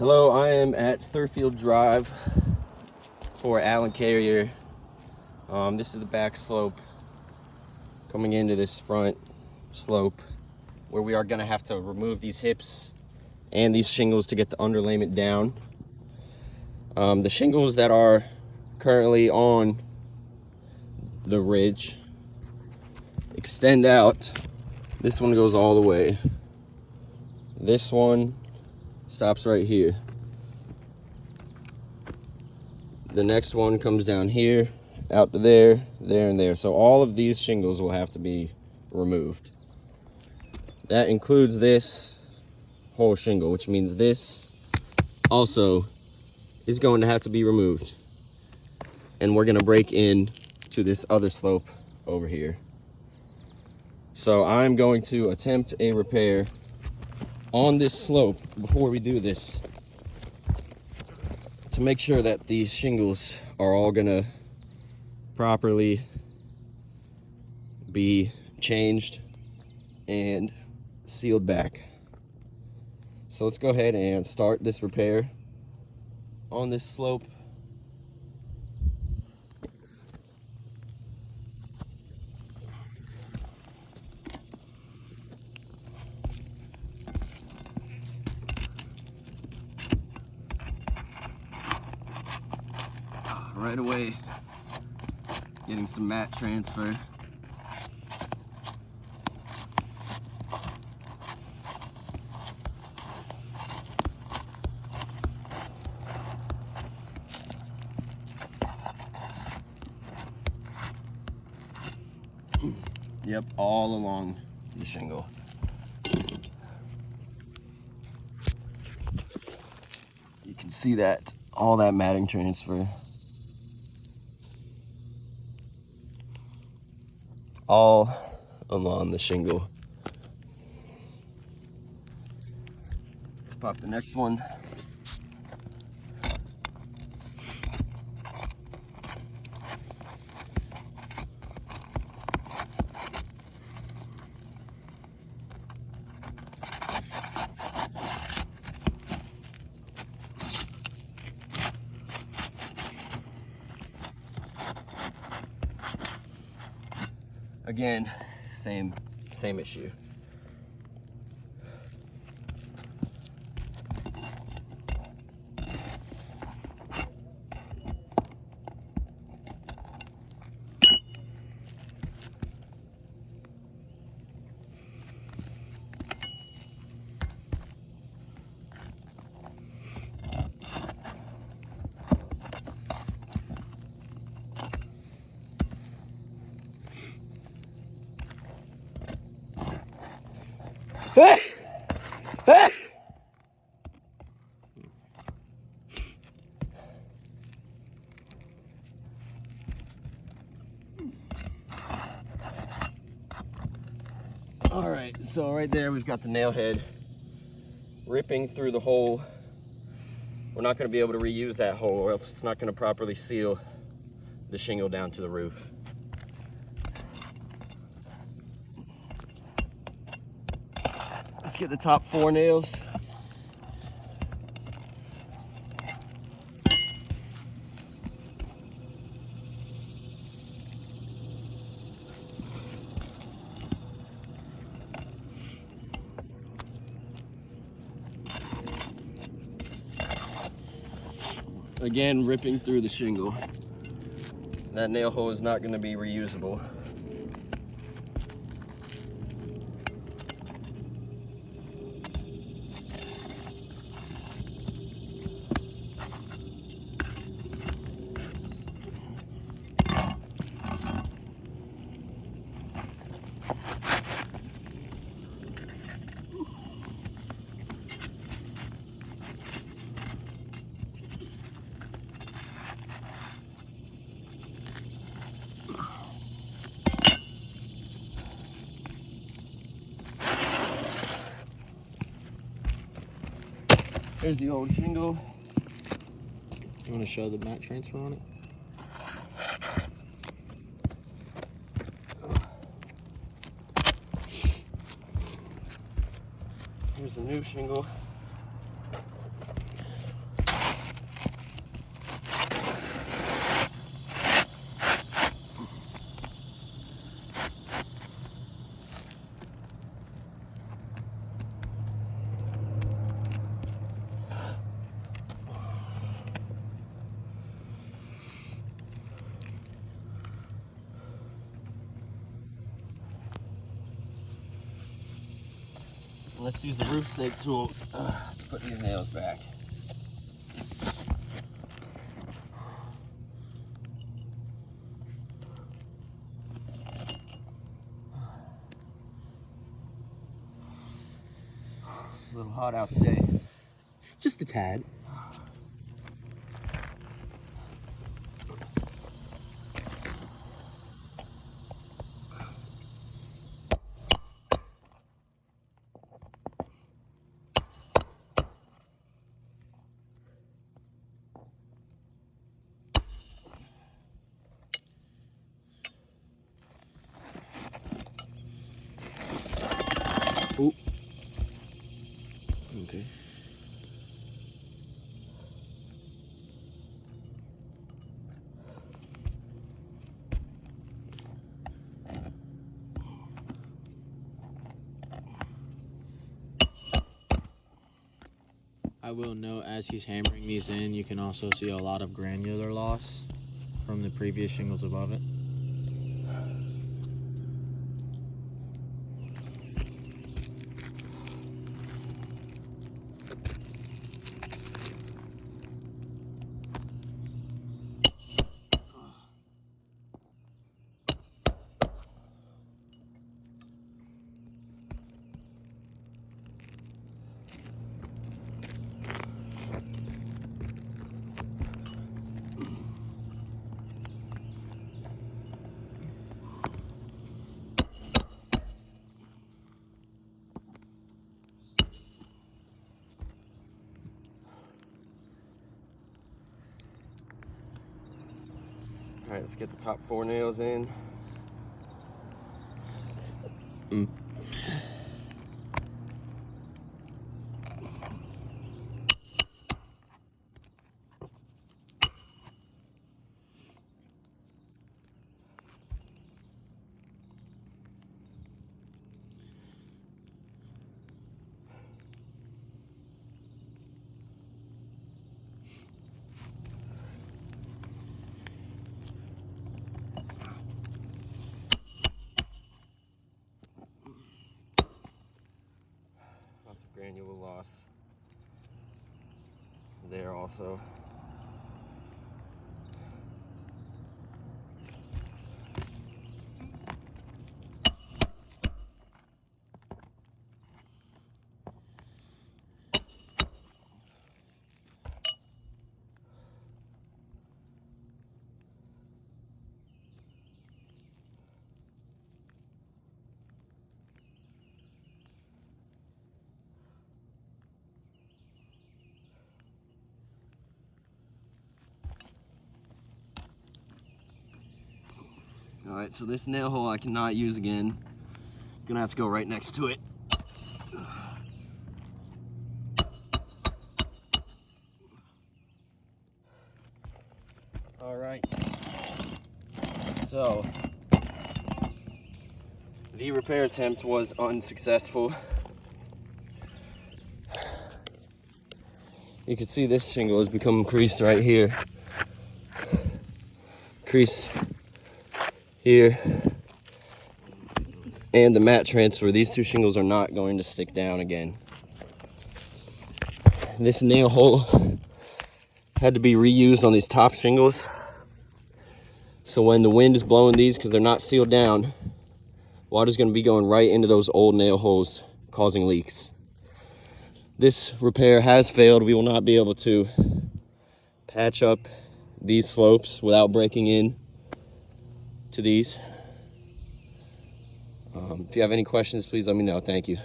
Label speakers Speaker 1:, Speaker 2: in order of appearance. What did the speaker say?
Speaker 1: Hello, I am at Thurfield Drive for Allen Carrier. This is the back slope coming into this front slope where we are going to have to remove these hips and these shingles to get the underlayment down. The shingles that are currently on the ridge extend out. This one goes all the way. This one stops right here. The next one comes down here, out to there, there, and there. So all of these shingles will have to be removed. That includes this whole shingle, which means this also is going to have to be removed. And we're gonna break in to this other slope over here. So I'm going to attempt a repair on this slope before we do this to make sure that these shingles are all gonna properly be changed and sealed back. So let's go ahead and start this repair on this slope. Right away, getting some mat transfer. Yep, all along the shingle. You can see that, all that matting transfer. All along the shingle. Let's pop the next one. Again, same issue. All right, so right there we've got the nail head ripping through the hole. We're not going to be able to reuse that hole, or else it's not going to properly seal the shingle down to the roof. Let's get the top 4 nails. Again, ripping through the shingle. That nail hole is not going to be reusable. There's the old shingle. You want to show the mat transfer on it? Here's the new shingle. let's use the roof stake tool to put these nails back. A little hot out today.
Speaker 2: Just a tad.
Speaker 1: Ooh. Okay.
Speaker 2: I will note, as he's hammering these in, you can also see a lot of granular loss from the previous shingles above it.
Speaker 1: All right, let's get the top 4 nails in. Lots of granule loss there also. All right, so this nail hole I cannot use again. Gonna have to go right next to it. All right, so the repair attempt was unsuccessful. You can see this shingle has become creased right here. Crease here. And the mat transfer, these 2 shingles are not going to stick down again. This nail hole had to be reused on these top shingles. So when the wind is blowing these, because they're not sealed down, water's going to be going right into those old nail holes, causing leaks. This repair has failed. We will not be able to patch up these slopes without breaking in to these. If you have any questions, please let me know. Thank you.